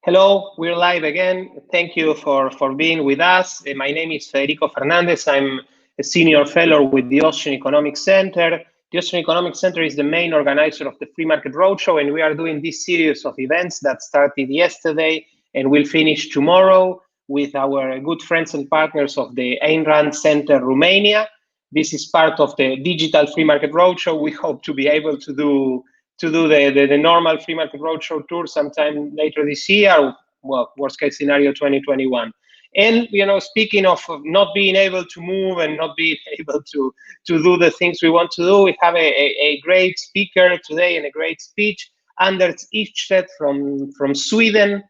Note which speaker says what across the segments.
Speaker 1: Hello, we're live again. Thank you for being with us. My name is Federico Fernandez. I'm a senior fellow with the Austrian Economic Center. The Austrian Economic Center is the main organizer of the Free Market Roadshow, and we are doing this series of events that started yesterday and will finish tomorrow with our good friends and partners of the Ayn Rand Center Romania. This is part of the digital Free Market Roadshow. We hope to be able to do the normal Free Market Roadshow tour sometime later this year, well, worst case scenario 2021. And speaking of not being able to move and not being able to do the things we want to do, we have a great speaker today and a great speech, Anders Ydstedt from Sweden.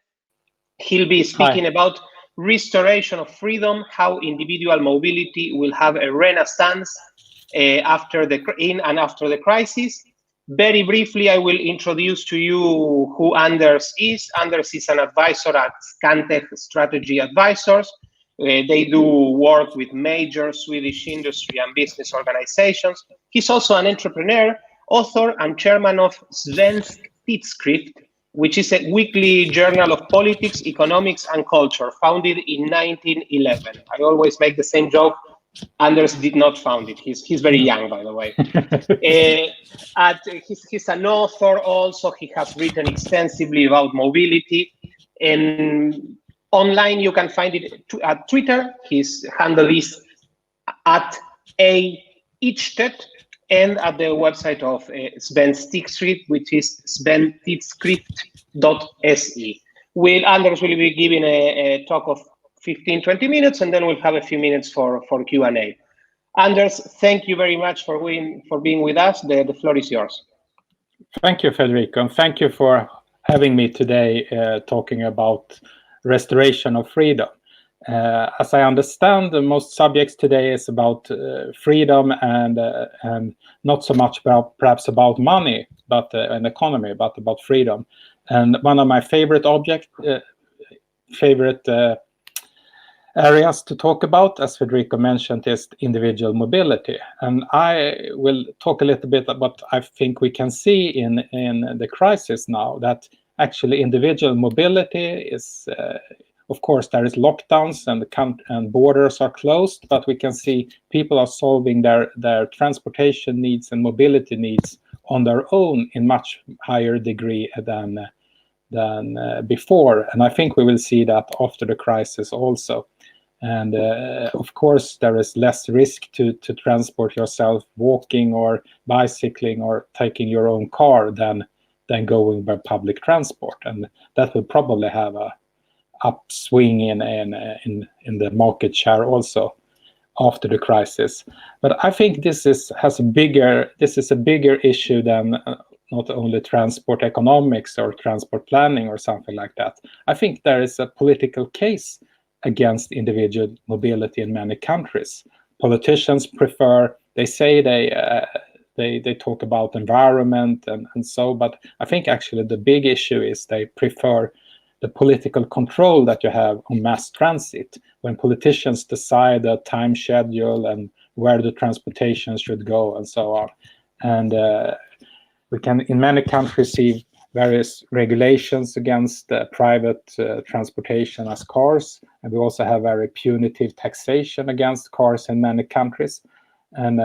Speaker 1: He'll be speaking about restoration of freedom, how individual mobility will have a renaissance after the crisis. Very briefly, I will introduce to you who Anders is. Anders is an advisor at Scantech Strategy Advisors. They do work with major Swedish industry and business organizations. He's also an entrepreneur, author, and chairman of Svensk Tidskrift, which is a weekly journal of politics, economics, and culture, founded in 1911. I always make the same joke. Anders did not found it. He's very young, by the way. He's an author also. He has written extensively about mobility. And online, you can find it at Twitter. His handle is at @Ydstedt, and at the website of Svensk Tidskrift, which is svensktidskrift.se. Anders will be giving a talk of 15-20 minutes, and then we'll have a few minutes for Q&A. Anders, thank you very much for being with us. The floor is yours.
Speaker 2: Thank you, Federico, and thank you for having me today talking about restoration of freedom. As I understand, the most subjects today is about freedom and not so much perhaps about money, but an economy, but about freedom. And one of my favorite areas to talk about, as Federico mentioned, is individual mobility. And I will talk a little bit about what I think we can see in the crisis now, that actually individual mobility is, of course, there is lockdowns and borders are closed, but we can see people are solving their transportation needs and mobility needs on their own in much higher degree than before. And I think we will see that after the crisis also. And of course, there is less risk to transport yourself walking or bicycling or taking your own car than going by public transport. And that will probably have a upswing in the market share also after the crisis. But I think this is a bigger issue than not only transport economics or transport planning or something like that. I think there is a political case against individual mobility in many countries. Politicians they say they talk about environment and so, but I think actually the big issue is they prefer the political control that you have on mass transit. When politicians decide the time schedule and where the transportation should go and so on. And we can, in many countries, see various regulations against private transportation as cars. And we also have very punitive taxation against cars in many countries. And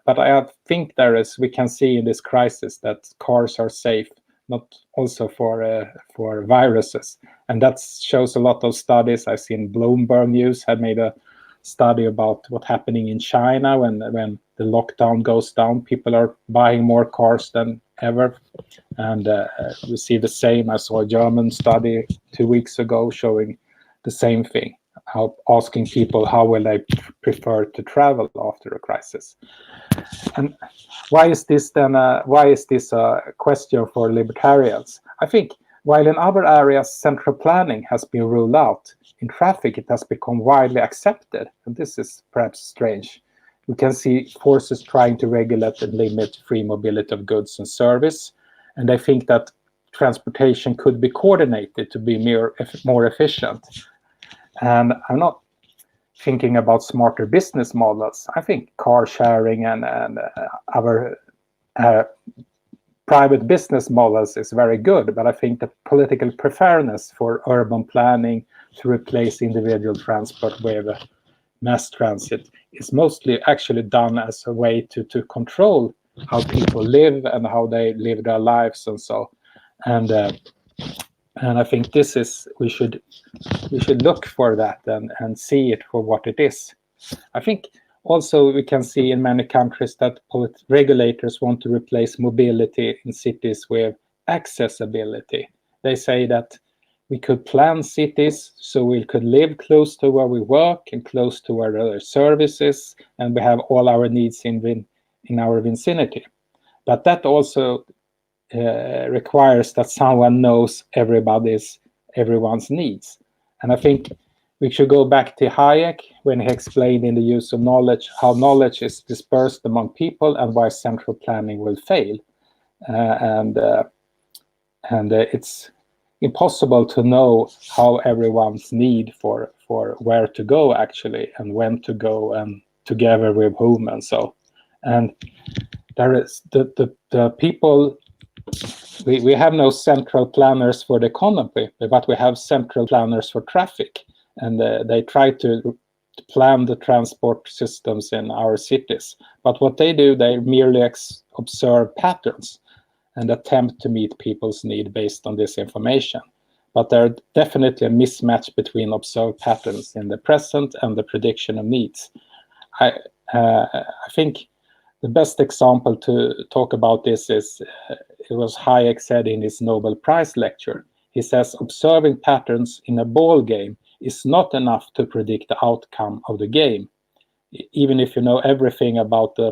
Speaker 2: but I think we can see in this crisis that cars are safe, not also for viruses. And that shows a lot of studies. I've seen Bloomberg News had made a study about what's happening in China when the lockdown goes down. People are buying more cars than ever. And we see the same. I saw a German study 2 weeks ago showing the same thing, asking people how will they prefer to travel after a crisis. And why is this a question for libertarians? I think while in other areas central planning has been ruled out, in traffic it has become widely accepted, and this is perhaps strange. We can see forces trying to regulate and limit free mobility of goods and service, and I think that transportation could be coordinated to be more efficient. And I'm not thinking about smarter business models. I think car sharing and other private business models is very good, but I think the political preference for urban planning to replace individual transport with mass transit is mostly actually done as a way to control how people live and how they live their lives and so. And I think this is, we should look for that and see it for what it is. I think also we can see in many countries that regulators want to replace mobility in cities with accessibility. They say that we could plan cities so we could live close to where we work and close to where there are services, and we have all our needs in our vicinity. But that also requires that someone knows everyone's needs. And I think we should go back to Hayek when he explained in The Use of Knowledge how knowledge is dispersed among people and why central planning will fail. And it's impossible to know how everyone's need for where to go actually, and when to go, and together with whom, and so. And there is the people. We have no central planners for the economy, but we have central planners for traffic, and they try to plan the transport systems in our cities. But what they do, they merely observe patterns and attempt to meet people's need based on this information. But there's definitely a mismatch between observed patterns in the present and the prediction of needs. I think the best example to talk about this is, it was Hayek said in his Nobel Prize lecture. He says, observing patterns in a ball game is not enough to predict the outcome of the game. Even if you know everything about the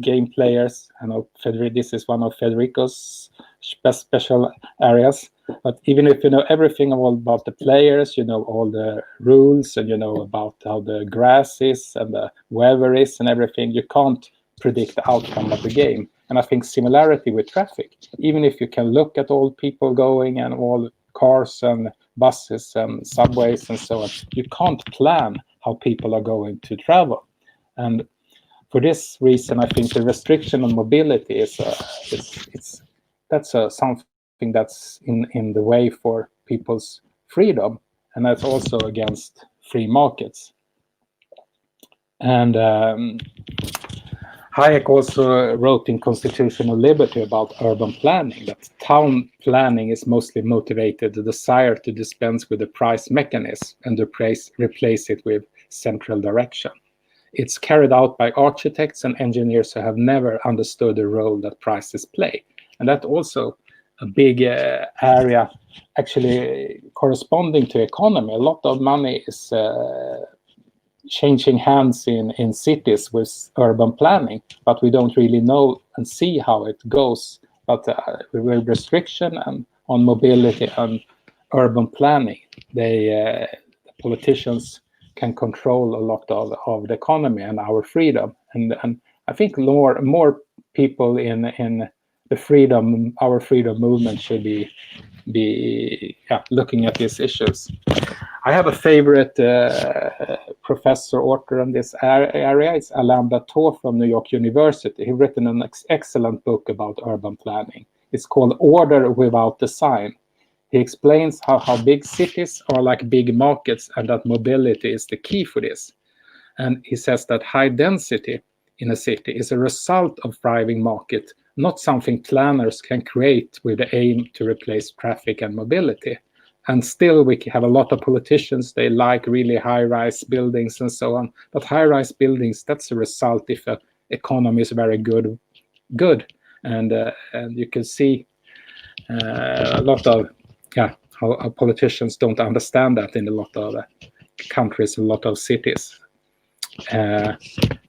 Speaker 2: game players, I know this is one of Federico's special areas, but even if you know everything all about the players, you know all the rules, and you know about how the grass is and the weather is and everything, you can't predict the outcome of the game. And I think similarity with traffic, even if you can look at all people going and all cars and buses and subways and so on, you can't plan how people are going to travel. And for this reason, I think the restriction on mobility is something that's in the way for people's freedom, and that's also against free markets. And Hayek also wrote in Constitutional Liberty about urban planning, that town planning is mostly motivated the desire to dispense with the price mechanism and replace it with central direction. It's carried out by architects and engineers who have never understood the role that prices play. And that also a big area actually corresponding to economy. A lot of money is changing hands in cities with urban planning, but we don't really know and see how it goes. But with restriction and on mobility and urban planning, the politicians can control a lot of the economy and our freedom. And I think more people in the our freedom movement should be looking at these issues. I have a favorite professor author in this area. It's Alain Berthaud from New York University. He's written an excellent book about urban planning. It's called Order Without Design. He explains how big cities are like big markets, and that mobility is the key for this. And he says that high density in a city is a result of thriving market, not something planners can create with the aim to replace traffic and mobility. And still we have a lot of politicians, they like really high-rise buildings and so on. But high-rise buildings, that's a result if the economy is very good. And you can see a lot of how politicians don't understand that in a lot of countries, a lot of cities.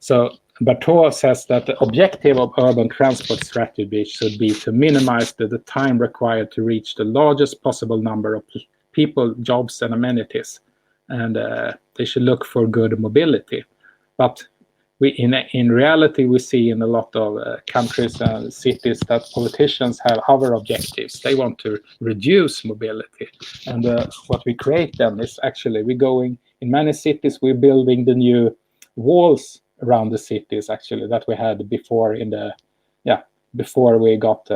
Speaker 2: So Berthaud says that the objective of urban transport strategy should be to minimize the time required to reach the largest possible number of people, jobs, and amenities. And they should look for good mobility. But in reality, we see in a lot of countries and cities that politicians have other objectives. They want to reduce mobility. And what we create then is actually, in many cities, we're building the new walls around the cities actually that we had before before we got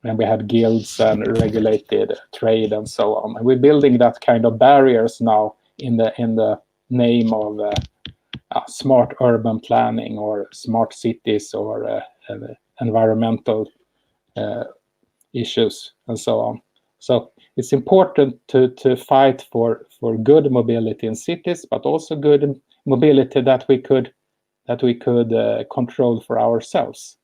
Speaker 2: when we had guilds and regulated trade and so on. And we're building that kind of barriers now in the name of smart urban planning or smart cities or environmental issues and so on. So it's important to fight for good mobility in cities, but also good mobility that we could control for ourselves.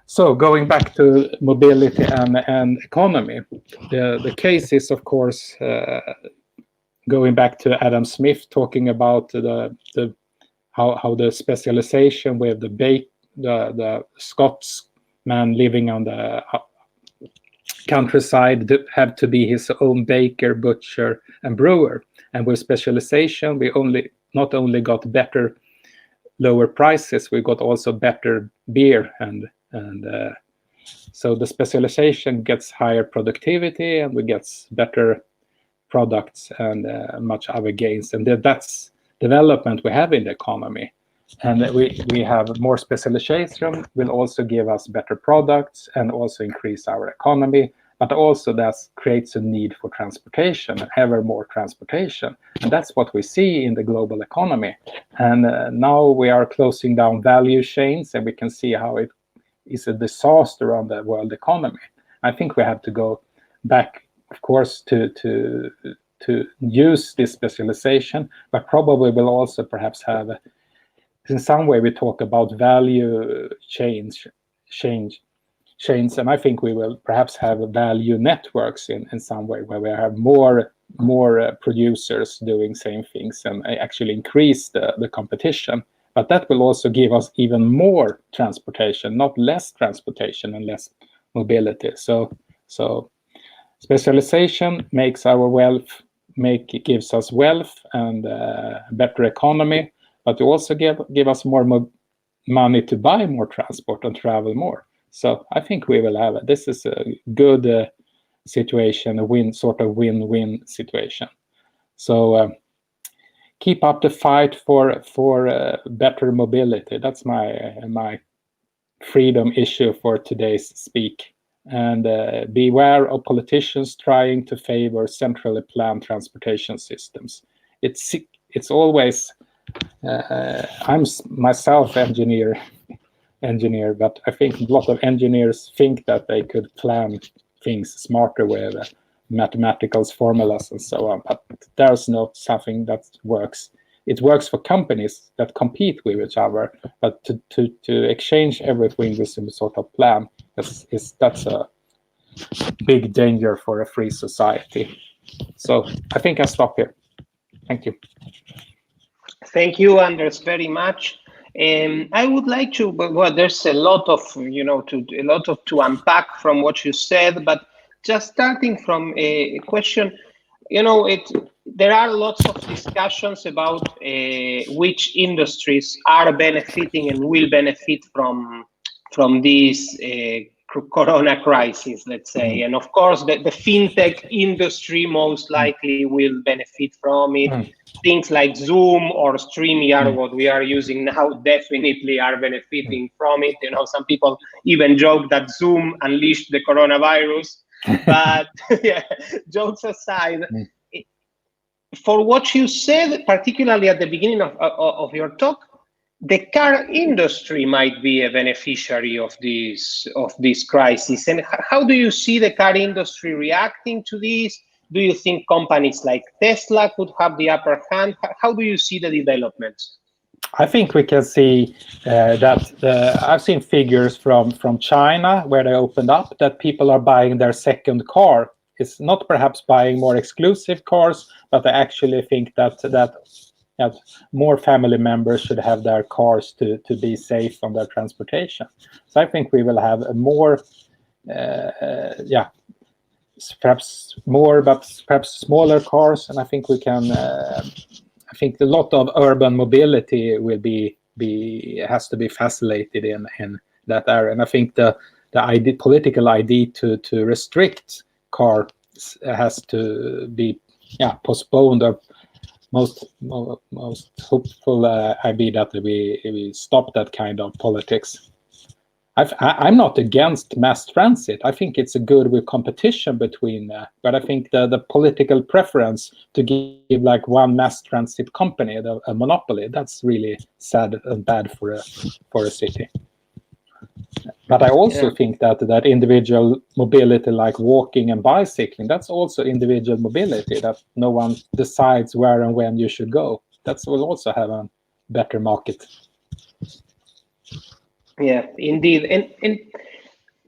Speaker 2: So going back to mobility and economy, the case is, of course, going back to Adam Smith talking about how the specialization with the Scotsman living on the countryside have to be his own baker, butcher, and brewer. And with specialization, we not only got better, lower prices, we got also better beer, and so the specialization gets higher productivity, and we get better products and much other gains. And that's development we have in the economy. And we have more specialization will also give us better products and also increase our economy, but also that creates a need for transportation, ever more transportation. And that's what we see in the global economy. And now we are closing down value chains, and we can see how it is a disaster on the world economy. I think we have to go back, of course, to use this specialization, but probably will also perhaps have, in some way, we talk about value change, and I think we will perhaps have value networks in some way, where we have more producers doing same things and actually increase the competition. But that will also give us even more transportation, not less transportation and less mobility. So specialization makes our wealth, gives us wealth and better economy, but also give us more money to buy more transport and travel more. So I think we will have this is a good situation, a win-win situation. So keep up the fight for better mobility. That's my freedom issue for today's speak. And beware of politicians trying to favor centrally planned transportation systems. It's always I'm myself engineer, but I think a lot of engineers think that they could plan things smarter with mathematical formulas and so on, but there's not something that works. It works for companies that compete with each other, but to exchange everything with some sort of plan, that's a big danger for a free society. So I think I'll stop here. Thank you.
Speaker 1: Thank you, Anders, very much. I would like to, well, there's a lot of, to unpack from what you said, but just starting from a question, there are lots of discussions about which industries are benefiting and will benefit from this corona crisis, let's say. And of course, the fintech industry most likely will benefit from it. Things like Zoom or StreamYard, what we are using now, definitely are benefiting from it. Some people even joke that Zoom unleashed the coronavirus. But yeah, jokes aside, for what you said, particularly at the beginning of your talk, the car industry might be a beneficiary of this crisis. And how do you see the car industry reacting to this? Do you think companies like Tesla could have the upper hand? How do you see the developments?
Speaker 2: I think we can see that I've seen figures from China where they opened up that people are buying their second car. It's not perhaps buying more exclusive cars, but they actually think that more family members should have their cars to be safe on their transportation. So I think we will have a more, perhaps more, but perhaps smaller cars. And I think we can, I think a lot of urban mobility will has to be facilitated in that area. And I think the political idea to restrict cars has to be postponed, or most hopeful idea that we stop that kind of politics. I'm not against mass transit. I think it's a good with competition between, but I think the political preference to give like one mass transit company a monopoly, that's really sad and bad for a city. But I also think that individual mobility, like walking and bicycling, that's also individual mobility, that no one decides where and when you should go. That will also have a better market.
Speaker 1: Yeah, indeed. And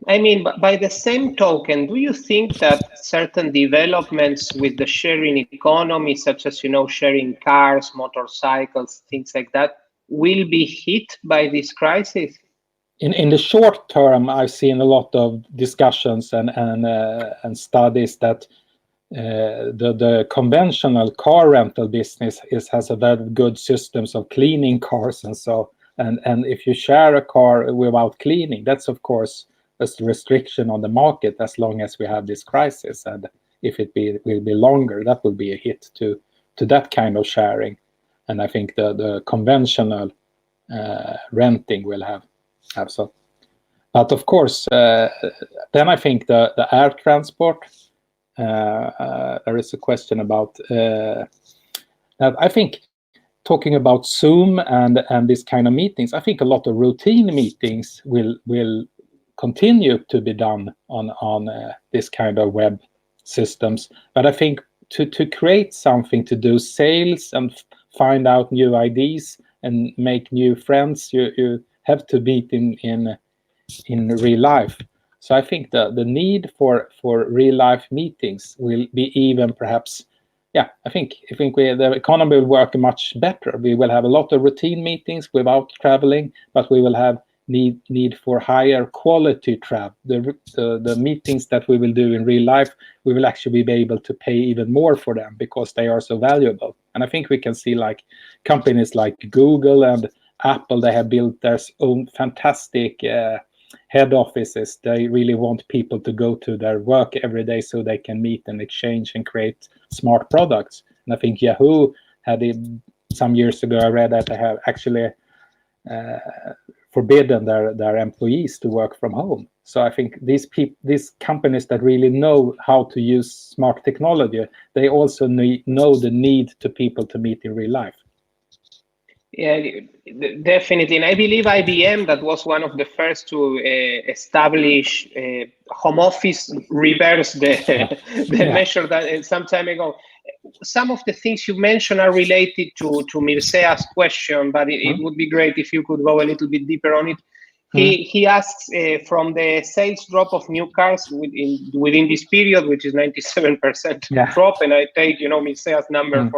Speaker 1: I mean, by the same token, do you think that certain developments with the sharing economy, such as, sharing cars, motorcycles, things like that, will be hit by this crisis?
Speaker 2: In the short term, I've seen a lot of discussions and studies that the conventional car rental business has a very good systems of cleaning cars and so. And if you share a car without cleaning, that's of course a restriction on the market as long as we have this crisis. And if will be longer, that will be a hit to that kind of sharing. And I think the conventional renting will have so. But of course, then I think the air transport. There is a question about that. I think. Talking about Zoom and this kind of meetings, I think a lot of routine meetings will continue to be done on this kind of web systems. But I think to create something, to do sales and find out new ideas and make new friends, you have to meet in real life. So I think the need for real life meetings will be even perhaps. Yeah, I think the economy will work much better. We will have a lot of routine meetings without traveling, but we will have need for higher quality travel. The meetings that we will do in real life, we will actually be able to pay even more for them because they are so valuable. And I think we can see like companies like Google and Apple, they have built their own fantastic head offices. They really want people to go to their work every day so they can meet and exchange and create smart products. And I think Yahoo had it some years ago. I read that they have actually forbidden their employees to work from home. So I think these companies that really know how to use smart technology, they also know the need to people to meet in real life.
Speaker 1: Yeah, definitely. And I believe IBM, that was one of the first to establish home office, reverse the measure that some time ago. Some of the things you mentioned are related to Mircea's question, but it would be great if you could go a little bit deeper on it. He asks from the sales drop of new cars within this period, which is 97% drop, and I take Mircea's number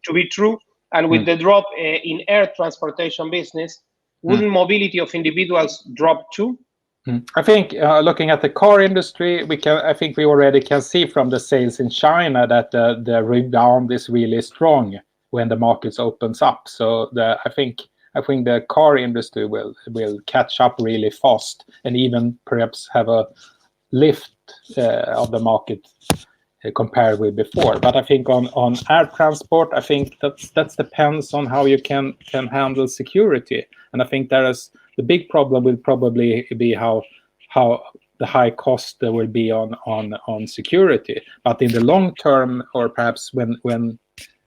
Speaker 1: to be true. And with the drop in air transportation business, wouldn't mobility of individuals drop too?
Speaker 2: I think looking at the car industry, I think we already can see from the sales in China that the rebound is really strong when the markets opens up. So I think the car industry will catch up really fast and even perhaps have a lift of the market compared with before. But I think on air transport, I think that depends on how you can handle security. And I think the big problem will probably be how the high cost there will be on security. But in the long term, or perhaps when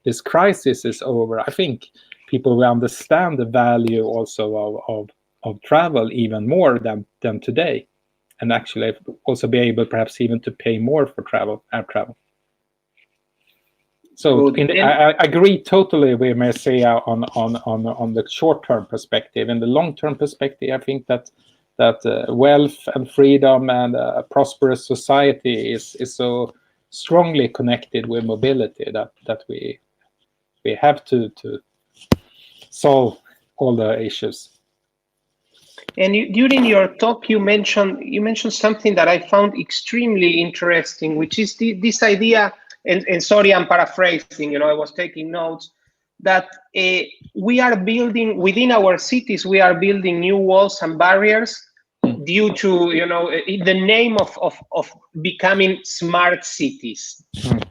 Speaker 2: this crisis is over, I think people will understand the value also of travel even more than today. And actually also be able perhaps even to pay more for air travel. So I agree totally with Mircea on the short-term perspective. In the long-term perspective, I think that wealth and freedom and a prosperous society is so strongly connected with mobility that we have to solve all the issues.
Speaker 1: And during your talk, you mentioned something that I found extremely interesting, which is this idea. And sorry, I'm paraphrasing. I was taking notes. That we are building within our cities. We are building new walls and barriers due to in the name of becoming smart cities.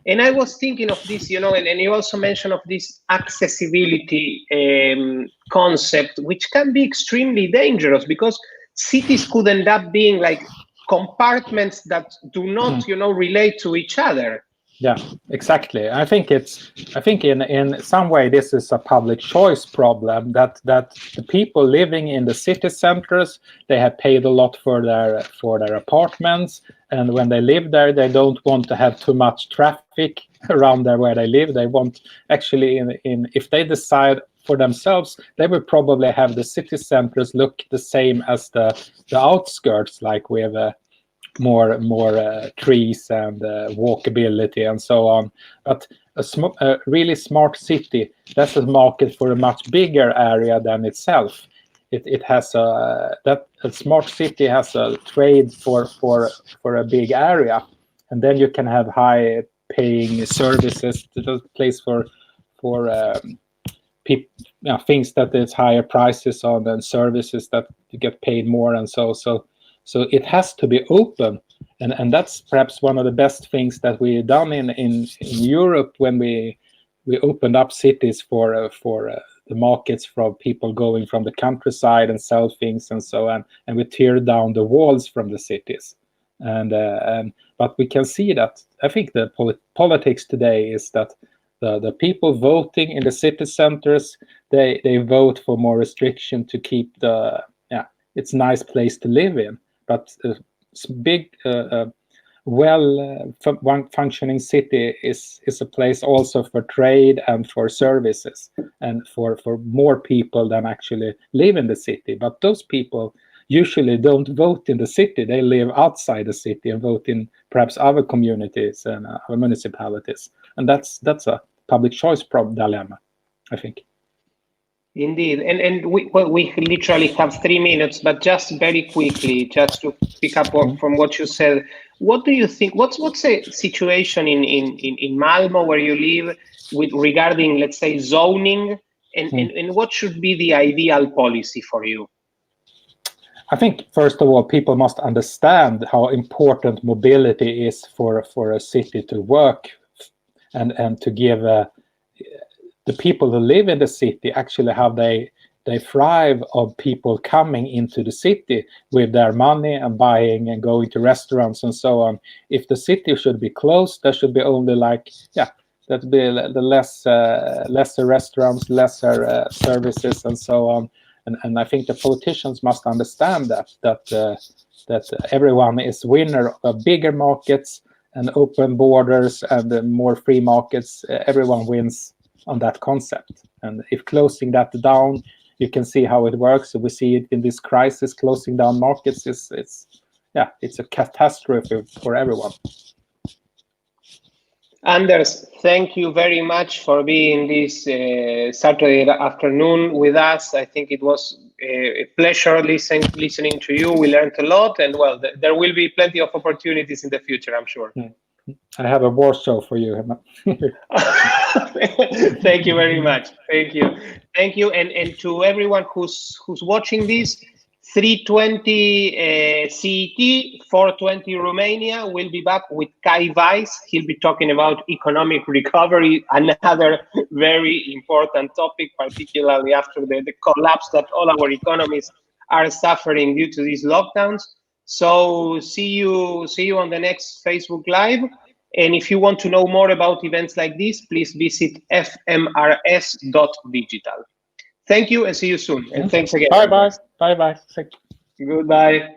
Speaker 1: And I was thinking of this, and you also mentioned of this accessibility concept, which can be extremely dangerous because cities could end up being like compartments that do not, relate to each other.
Speaker 2: Yeah, exactly. I think in some way this is a public choice problem, that the people living in the city centers, they have paid a lot for their apartments, and when they live there, they don't want to have too much traffic around there where they live. They want, actually, in if they decide for themselves, they will probably have the city centers look the same as the outskirts, like we have more trees and walkability and so on. But a really smart city, that's a market for a much bigger area than itself. It has a smart city has a trade for a big area, and then you can have high paying services to the place for things that is higher prices on, and services that you get paid more, and so it has to be open, and that's perhaps one of the best things that we've done in Europe, when we opened up cities for the markets, from people going from the countryside and sell things and so on, and we tear down the walls from the cities. But we can see that, I think the politics today is that the people voting in the city centers, they vote for more restriction to keep it's a nice place to live in. But big, functioning city is a place also for trade and for services, and for more people than actually live in the city. But those people usually don't vote in the city. They live outside the city and vote in perhaps other communities and other municipalities. And that's a public choice dilemma, I think.
Speaker 1: Indeed, and we literally have 3 minutes, but just very quickly, just to pick up from what you said, what do you think? What's the situation in Malmo, where you live, regarding, let's say, zoning, and what should be the ideal policy for you?
Speaker 2: I think, first of all, people must understand how important mobility is for a city to work, and to give the people who live in the city, actually how they thrive of people coming into the city with their money and buying and going to restaurants and so on. If the city should be closed, there should be only that'd be the lesser restaurants, lesser services and so on. And I think the politicians must understand that everyone is winner of bigger markets and open borders and more free markets. Everyone wins on that concept. And if closing that down, you can see how it works. So we see it in this crisis. Closing down markets it's a catastrophe for everyone.
Speaker 1: Anders, thank you very much for being this Saturday afternoon with us. I think it was a pleasure listening to you. We learned a lot, and well, there will be plenty of opportunities in the future, I'm sure.
Speaker 2: I have a war show for you.
Speaker 1: Thank you very much. Thank you, and to everyone who's watching this, 3:20 CET, 4:20 Romania. We'll be back with Kai Weiss. He'll be talking about economic recovery, another very important topic, particularly after the collapse that all our economies are suffering due to these lockdowns. So see you on the next Facebook Live. And if you want to know more about events like this, please visit fmrs.digital. Thank you, and see you soon. And thanks again.
Speaker 2: Bye-bye. Bye-bye.
Speaker 1: Goodbye.